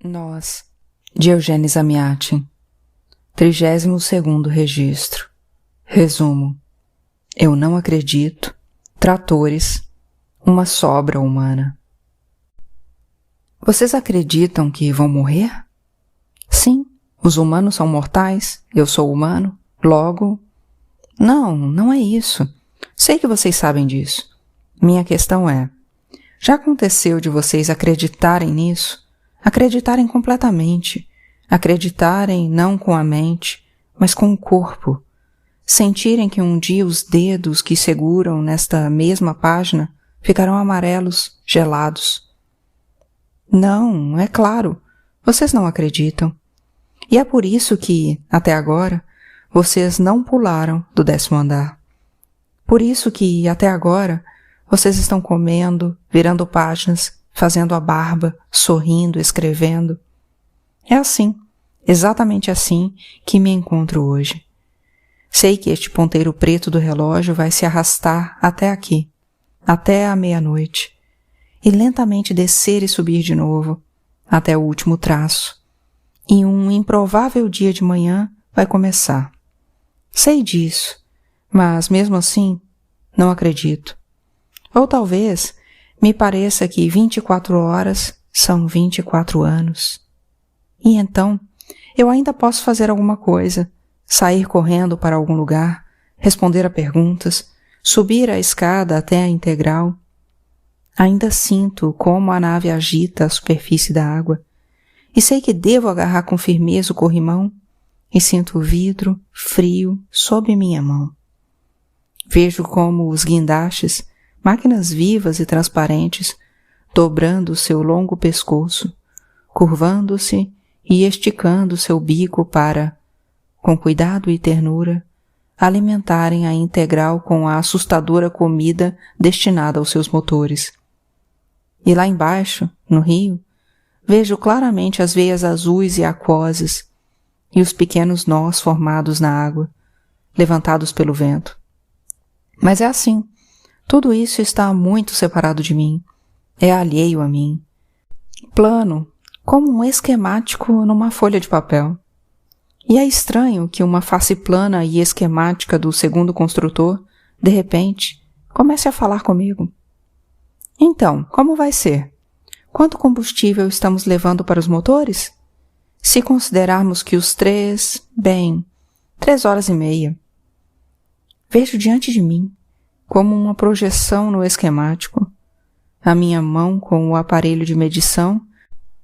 Nós, de Eugênio Zamyatin. 32º registro. Resumo. Eu não acredito. Tratores. Uma sobra humana. Vocês acreditam que vão morrer? Sim, os humanos são mortais, eu sou humano, logo... Não é isso. Sei que vocês sabem disso. Minha questão é, já aconteceu de vocês acreditarem nisso? Acreditarem completamente, acreditarem não com a mente, mas com o corpo, sentirem que um dia os dedos que seguram nesta mesma página ficarão amarelos, gelados. Não, é claro, vocês não acreditam. E é por isso que, até agora, vocês não pularam do 10º andar. Por isso que, até agora, vocês estão comendo, virando páginas, fazendo a barba, sorrindo, escrevendo. É assim, exatamente assim que me encontro hoje. Sei que este ponteiro preto do relógio vai se arrastar até aqui, até a meia-noite, e lentamente descer e subir de novo, até o último traço. E um improvável dia de manhã vai começar. Sei disso, mas mesmo assim, não acredito. Ou talvez me pareça que 24 horas são 24 anos. E então, eu ainda posso fazer alguma coisa, sair correndo para algum lugar, responder a perguntas, subir a escada até a integral. Ainda sinto como a nave agita a superfície da água, e sei que devo agarrar com firmeza o corrimão, e sinto o vidro frio sob minha mão. Vejo como os guindastes, máquinas vivas e transparentes, dobrando seu longo pescoço, curvando-se e esticando seu bico para, com cuidado e ternura, alimentarem a integral com a assustadora comida destinada aos seus motores. E lá embaixo, no rio, vejo claramente as veias azuis e aquosas e os pequenos nós formados na água, levantados pelo vento. Mas é assim. Tudo isso está muito separado de mim, é alheio a mim. Plano, como um esquemático numa folha de papel. E é estranho que uma face plana e esquemática do segundo construtor, de repente, comece a falar comigo. Então, como vai ser? Quanto combustível estamos levando para os motores? Se considerarmos que os 3 horas e meia. Vejo diante de mim, como uma projeção no esquemático, a minha mão com o aparelho de medição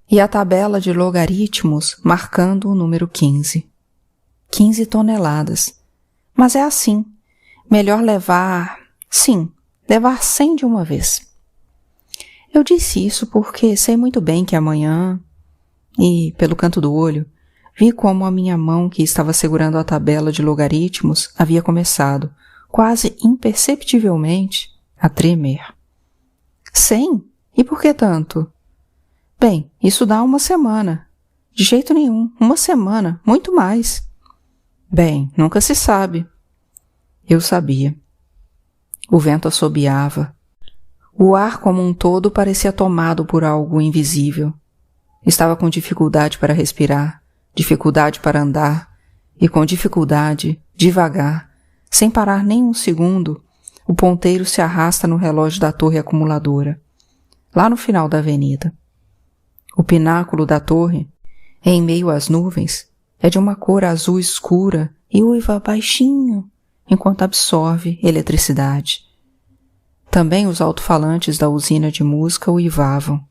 e a tabela de logaritmos marcando o número 15. 15 toneladas. Mas é assim. Melhor levar 100 de uma vez. Eu disse isso porque sei muito bem que amanhã, e pelo canto do olho, vi como a minha mão que estava segurando a tabela de logaritmos havia começado, quase imperceptivelmente, a tremer. 100? E por que tanto? Bem, isso dá uma semana. De jeito nenhum, uma semana, muito mais. Bem, nunca se sabe. Eu sabia. O vento assobiava. O ar como um todo parecia tomado por algo invisível. Estava com dificuldade para respirar, dificuldade para andar, e com dificuldade, devagar, sem parar nem um segundo, o ponteiro se arrasta no relógio da torre acumuladora, lá no final da avenida. O pináculo da torre, em meio às nuvens, é de uma cor azul escura e uiva baixinho, enquanto absorve eletricidade. Também os alto-falantes da usina de música uivavam.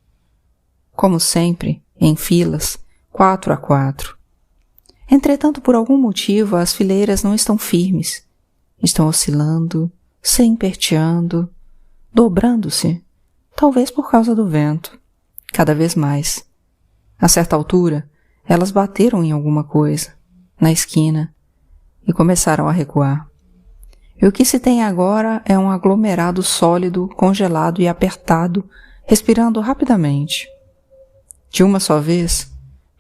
Como sempre, em filas, 4 a 4. Entretanto, por algum motivo, as fileiras não estão firmes. Estão oscilando, serpenteando, dobrando-se, talvez por causa do vento, cada vez mais. A certa altura, elas bateram em alguma coisa, na esquina, e começaram a recuar. E o que se tem agora é um aglomerado sólido, congelado e apertado, respirando rapidamente. De uma só vez,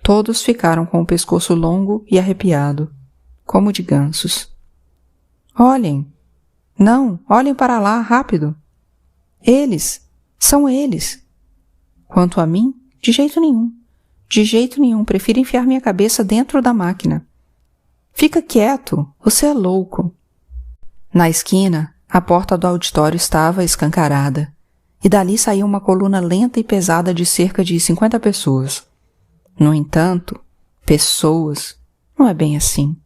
todos ficaram com o pescoço longo e arrepiado, como de gansos. Olhem! Não, olhem para lá, rápido! Eles! São eles! Quanto a mim, de jeito nenhum. De jeito nenhum, prefiro enfiar minha cabeça dentro da máquina. Fica quieto, você é louco. Na esquina, a porta do auditório estava escancarada, e dali saía uma coluna lenta e pesada de cerca de 50 pessoas. No entanto, pessoas, não é bem assim.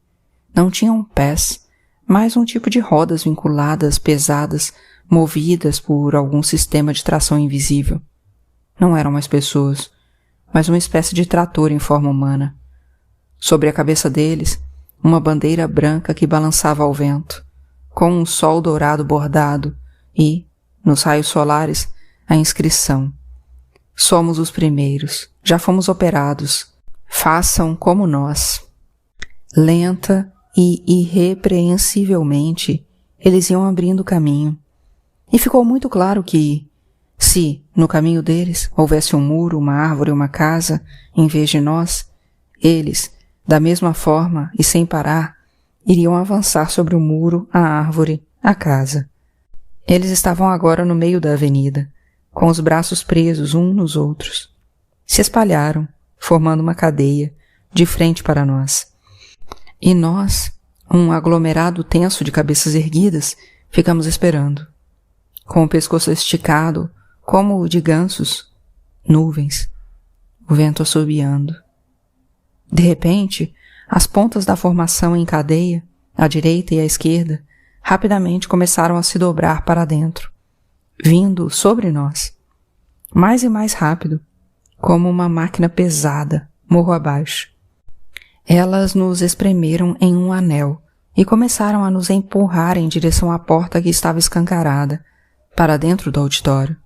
Não tinham pés, mas um tipo de rodas vinculadas, pesadas, movidas por algum sistema de tração invisível. Não eram mais pessoas, mas uma espécie de trator em forma humana. Sobre a cabeça deles, uma bandeira branca que balançava ao vento, com um sol dourado bordado e, nos raios solares, a inscrição: Somos os primeiros, já fomos operados, façam como nós. Lenta e irrepreensivelmente, eles iam abrindo caminho. E ficou muito claro que, se, no caminho deles, houvesse um muro, uma árvore, uma casa, em vez de nós, eles, da mesma forma e sem parar, iriam avançar sobre o muro, a árvore, a casa. Eles estavam agora no meio da avenida, com os braços presos uns nos outros. Se espalharam, formando uma cadeia, de frente para nós. E nós, um aglomerado tenso de cabeças erguidas, ficamos esperando. Com o pescoço esticado, como o de gansos, nuvens, o vento assobiando. De repente, as pontas da formação em cadeia, à direita e à esquerda, rapidamente começaram a se dobrar para dentro, vindo sobre nós, mais e mais rápido, como uma máquina pesada, morro abaixo. Elas nos espremeram em um anel e começaram a nos empurrar em direção à porta que estava escancarada, para dentro do auditório.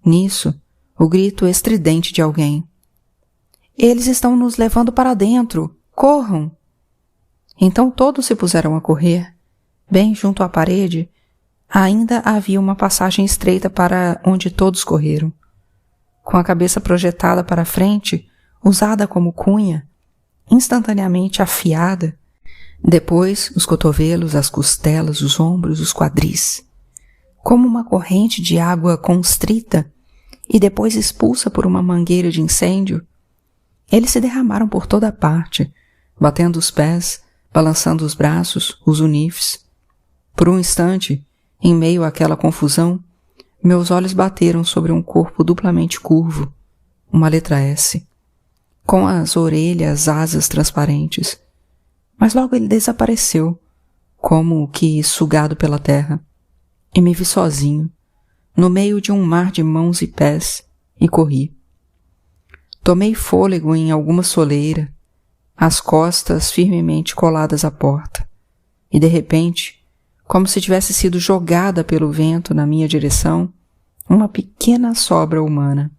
Nisso, o grito estridente de alguém. Eles estão nos levando para dentro! Corram! Então todos se puseram a correr. Bem junto à parede, ainda havia uma passagem estreita para onde todos correram. Com a cabeça projetada para a frente, usada como cunha, instantaneamente afiada, depois os cotovelos, as costelas, os ombros, os quadris. Como uma corrente de água constrita e depois expulsa por uma mangueira de incêndio, eles se derramaram por toda a parte, batendo os pés, balançando os braços, os unifes. Por um instante, em meio àquela confusão, meus olhos bateram sobre um corpo duplamente curvo, uma letra S, com as orelhas, asas transparentes. Mas logo ele desapareceu, como que sugado pela terra, e me vi sozinho, no meio de um mar de mãos e pés, e corri. Tomei fôlego em alguma soleira, as costas firmemente coladas à porta, e de repente, como se tivesse sido jogada pelo vento na minha direção, uma pequena sobra humana.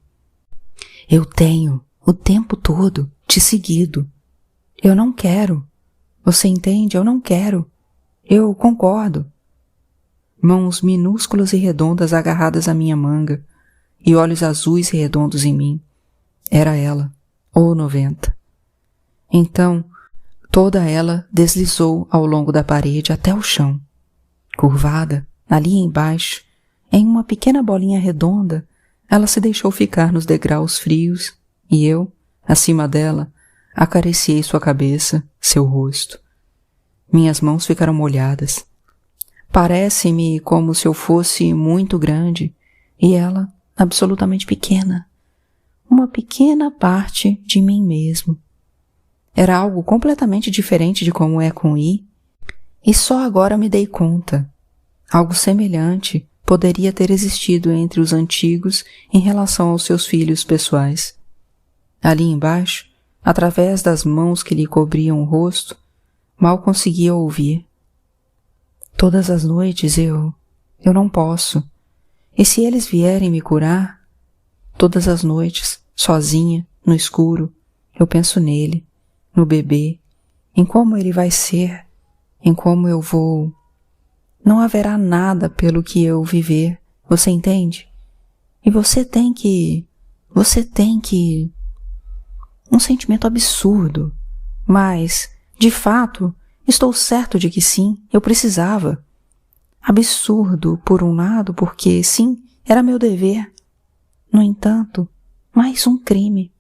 Eu tenho, o tempo todo, te seguido. Eu não quero. Você entende? Eu não quero. Eu concordo. Mãos minúsculas e redondas agarradas à minha manga, e olhos azuis e redondos em mim. Era ela, ou 90. Então, toda ela deslizou ao longo da parede até o chão. Curvada, ali embaixo, em uma pequena bolinha redonda, ela se deixou ficar nos degraus frios, e eu, acima dela, acariciei sua cabeça, seu rosto. Minhas mãos ficaram molhadas. Parece-me como se eu fosse muito grande e ela absolutamente pequena. Uma pequena parte de mim mesmo. Era algo completamente diferente de como é com I, e só agora me dei conta. Algo semelhante poderia ter existido entre os antigos em relação aos seus filhos pessoais. Ali embaixo, através das mãos que lhe cobriam o rosto, mal conseguia ouvir. Todas as noites eu não posso. E se eles vierem me curar? Todas as noites, sozinha, no escuro, eu penso nele, no bebê, em como ele vai ser, em como eu vou. Não haverá nada pelo que eu viver, você entende? E você tem que... Um sentimento absurdo, mas, de fato, estou certo de que sim, eu precisava. Absurdo, por um lado, porque, sim, era meu dever. No entanto, mais um crime.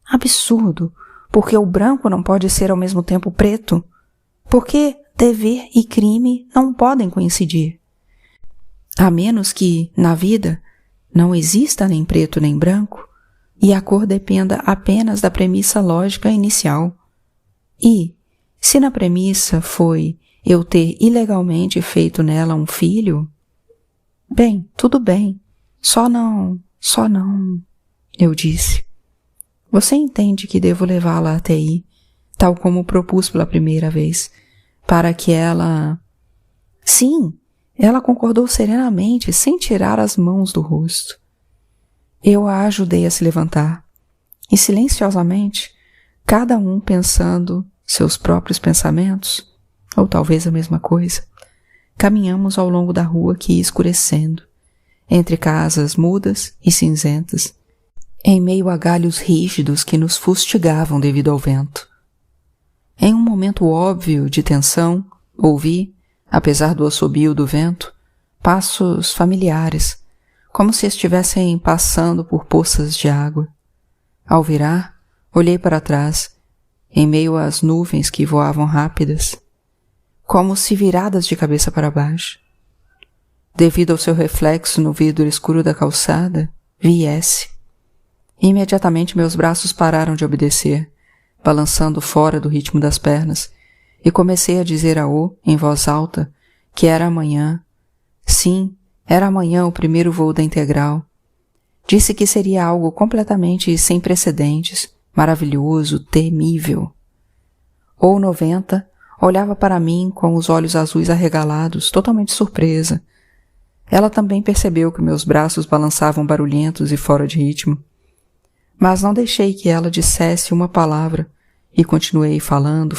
Absurdo! Porque o branco não pode ser ao mesmo tempo preto? Porque dever e crime não podem coincidir? A menos que, na vida, não exista nem preto nem branco, e a cor dependa apenas da premissa lógica inicial. E, se na premissa foi eu ter ilegalmente feito nela um filho, bem, tudo bem, só não, eu disse. Você entende que devo levá-la até aí, tal como propus pela primeira vez, para que ela... Sim, ela concordou serenamente, sem tirar as mãos do rosto. Eu a ajudei a se levantar, e silenciosamente, cada um pensando seus próprios pensamentos, ou talvez a mesma coisa, caminhamos ao longo da rua que ia escurecendo, entre casas mudas e cinzentas, em meio a galhos rígidos que nos fustigavam devido ao vento. Em um momento óbvio de tensão, ouvi, apesar do assobio do vento, passos familiares, como se estivessem passando por poças de água. Ao virar, olhei para trás, em meio às nuvens que voavam rápidas, como se viradas de cabeça para baixo. Devido ao seu reflexo no vidro escuro da calçada, vi S. Imediatamente meus braços pararam de obedecer, balançando fora do ritmo das pernas, e comecei a dizer a O, em voz alta, que era amanhã. Sim, era amanhã o primeiro voo da Integral. Disse que seria algo completamente sem precedentes, maravilhoso, temível. O 90 olhava para mim com os olhos azuis arregalados, totalmente surpresa. Ela também percebeu que meus braços balançavam barulhentos e fora de ritmo. Mas não deixei que ela dissesse uma palavra e continuei falando.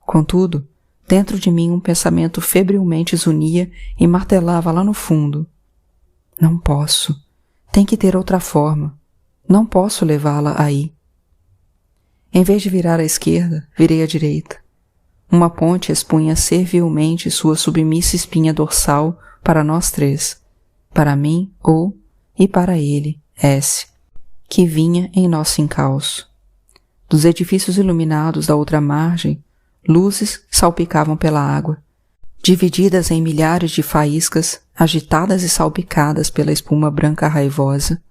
Contudo, dentro de mim um pensamento febrilmente zunia e martelava lá no fundo. Não posso. Tem que ter outra forma. Não posso levá-la aí. Em vez de virar à esquerda, virei à direita. Uma ponte expunha servilmente sua submissa espinha dorsal para nós três, para mim, O, e para ele, S, que vinha em nosso encalço. Dos edifícios iluminados da outra margem, luzes salpicavam pela água, divididas em milhares de faíscas agitadas e salpicadas pela espuma branca raivosa.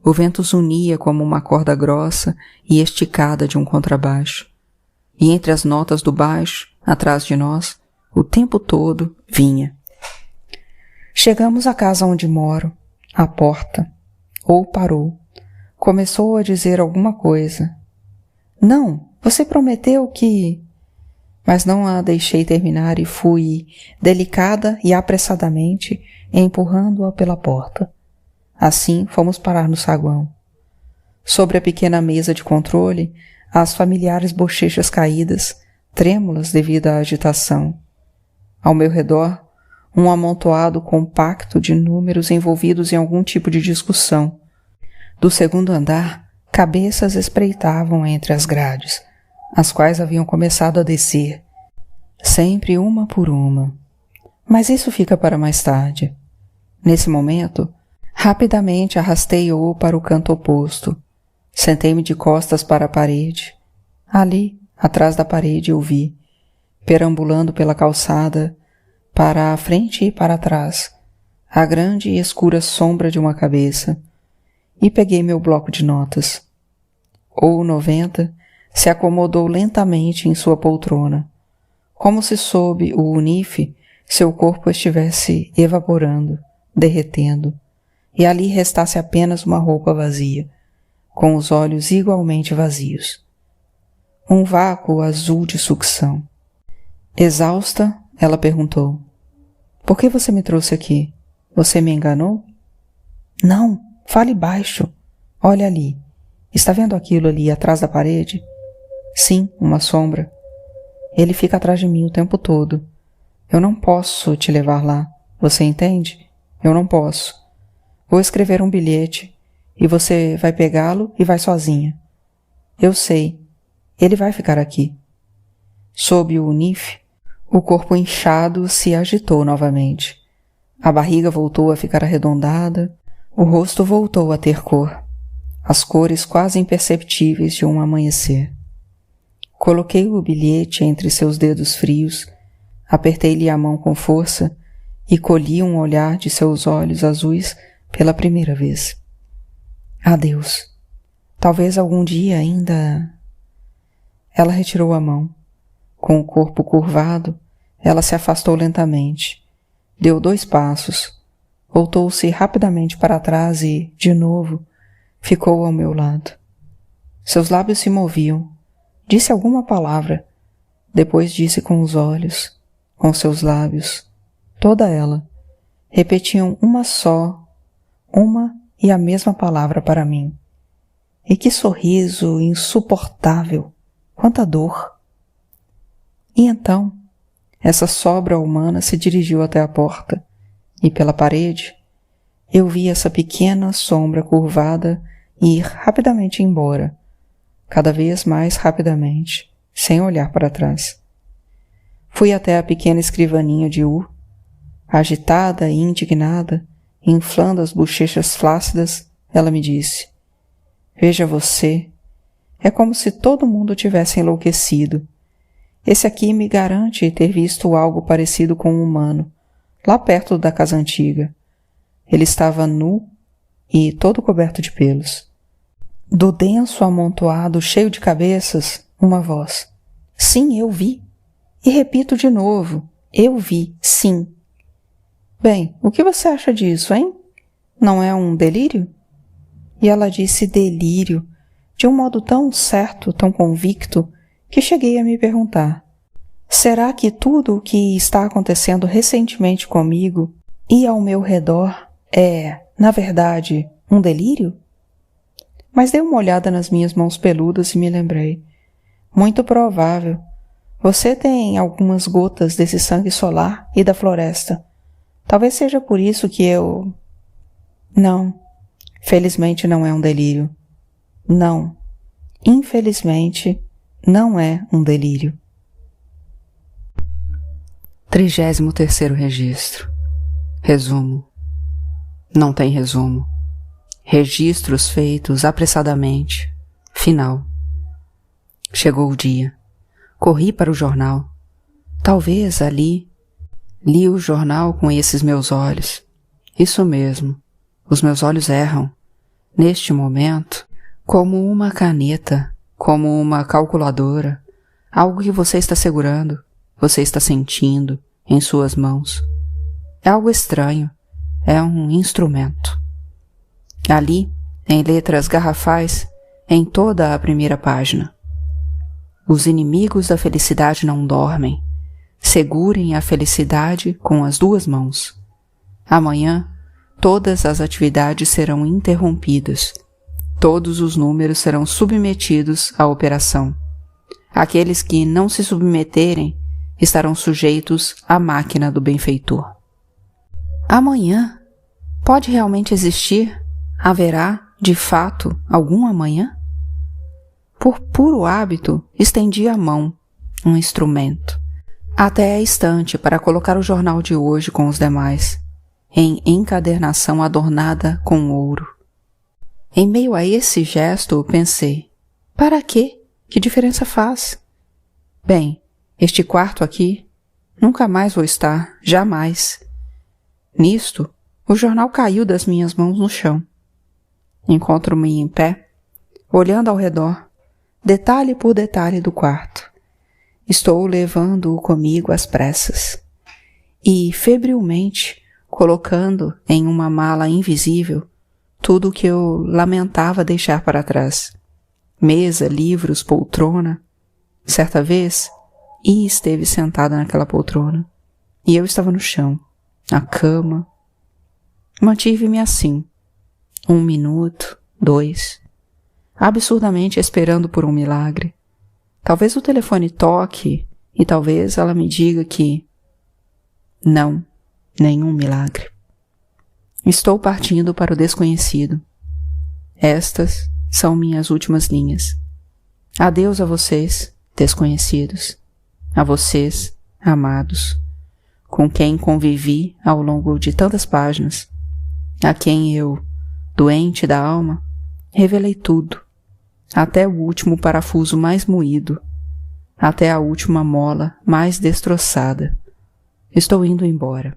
O vento zunia como uma corda grossa e esticada de um contrabaixo. E entre as notas do baixo, atrás de nós, o tempo todo vinha. Chegamos à casa onde moro, à porta. Ou parou. Começou a dizer alguma coisa. Não, você prometeu que... Mas não a deixei terminar e fui, delicada e apressadamente, empurrando-a pela porta. Assim fomos parar no saguão. Sobre a pequena mesa de controle, as familiares bochechas caídas, trêmulas devido à agitação. Ao meu redor, um amontoado compacto de números envolvidos em algum tipo de discussão. Do segundo andar, cabeças espreitavam entre as grades, as quais haviam começado a descer, sempre uma por uma. Mas isso fica para mais tarde. Nesse momento, rapidamente arrastei-o para o canto oposto. Sentei-me de costas para a parede. Ali, atrás da parede, eu vi, perambulando pela calçada, para a frente e para trás, a grande e escura sombra de uma cabeça, e peguei meu bloco de notas. O 90 se acomodou lentamente em sua poltrona, como se sob o unife seu corpo estivesse evaporando, derretendo, e ali restasse apenas uma roupa vazia, com os olhos igualmente vazios. Um vácuo azul de sucção. Exausta, ela perguntou: por que você me trouxe aqui? Você me enganou? Não, fale baixo. Olha ali. Está vendo aquilo ali atrás da parede? Sim, uma sombra. Ele fica atrás de mim o tempo todo. Eu não posso te levar lá. Você entende? Eu não posso. Vou escrever um bilhete e você vai pegá-lo e vai sozinha. Eu sei. Ele vai ficar aqui. Sob o unife, o corpo inchado se agitou novamente. A barriga voltou a ficar arredondada, o rosto voltou a ter cor. as cores quase imperceptíveis de um amanhecer. Coloquei o bilhete entre seus dedos frios, apertei-lhe a mão com força e colhi um olhar de seus olhos azuis pela primeira vez. Adeus. Talvez algum dia ainda... Ela retirou a mão. Com o corpo curvado, ela se afastou lentamente. Deu 2 passos. Voltou-se rapidamente para trás e, de novo, ficou ao meu lado. Seus lábios se moviam. Disse alguma palavra. Depois disse com os olhos, com seus lábios. Toda ela. Repetiam uma e a mesma palavra para mim. E que sorriso insuportável! Quanta dor! E então, essa sobra humana se dirigiu até a porta, e pela parede, eu vi essa pequena sombra curvada ir rapidamente embora, cada vez mais rapidamente, sem olhar para trás. Fui até a pequena escrivaninha de U, agitada e indignada, inflando as bochechas flácidas, ela me disse: Veja você, é como se todo mundo tivesse enlouquecido. Esse aqui me garante ter visto algo parecido com um humano, lá perto da casa antiga. Ele estava nu e todo coberto de pelos. Do denso amontoado cheio de cabeças, uma voz. Sim, eu vi. E repito de novo, eu vi, sim. Bem, o que você acha disso, hein? Não é um delírio? E ela disse delírio, de um modo tão certo, tão convicto, que cheguei a me perguntar: será que tudo o que está acontecendo recentemente comigo e ao meu redor é, na verdade, um delírio? Mas dei uma olhada nas minhas mãos peludas e me lembrei. Muito provável. Você tem algumas gotas desse sangue solar e da floresta. Talvez seja por isso que eu... Não, felizmente não é um delírio. Não, infelizmente não é um delírio. 33º registro. Resumo. Não tem resumo. Registros feitos apressadamente. Final. Chegou o dia. Corri para o jornal. Talvez ali... Li o jornal com esses meus olhos. Isso mesmo. Os meus olhos erram. Neste momento, como uma caneta, como uma calculadora, algo que você está segurando, você está sentindo em suas mãos. É algo estranho. É um instrumento. Ali, em letras garrafais, em toda a primeira página. Os inimigos da felicidade não dormem. Segurem a felicidade com as 2 mãos. Amanhã, todas as atividades serão interrompidas. Todos os números serão submetidos à operação. Aqueles que não se submeterem estarão sujeitos à máquina do benfeitor. Amanhã? Pode realmente existir? Haverá, de fato, algum amanhã? Por puro hábito, estendi a mão, um instrumento, até a estante para colocar o jornal de hoje com os demais, em encadernação adornada com ouro. Em meio a esse gesto, pensei: para quê? Que diferença faz? Bem, este quarto aqui, nunca mais vou estar, jamais. Nisto, o jornal caiu das minhas mãos no chão. Encontro-me em pé, olhando ao redor, detalhe por detalhe do quarto. Estou levando-o comigo às pressas. E, febrilmente, colocando em uma mala invisível tudo o que eu lamentava deixar para trás. Mesa, livros, poltrona. Certa vez, I esteve sentada naquela poltrona, e eu estava no chão, na cama. Mantive-me assim, 1 minuto, 2, absurdamente esperando por um milagre. Talvez o telefone toque e talvez ela me diga que... Não, nenhum milagre. Estou partindo para o desconhecido. Estas são minhas últimas linhas. Adeus a vocês, desconhecidos. A vocês, amados, com quem convivi ao longo de tantas páginas. A quem eu, doente da alma, Revelei tudo, até o último parafuso mais moído, até a última mola mais destroçada. Estou indo embora.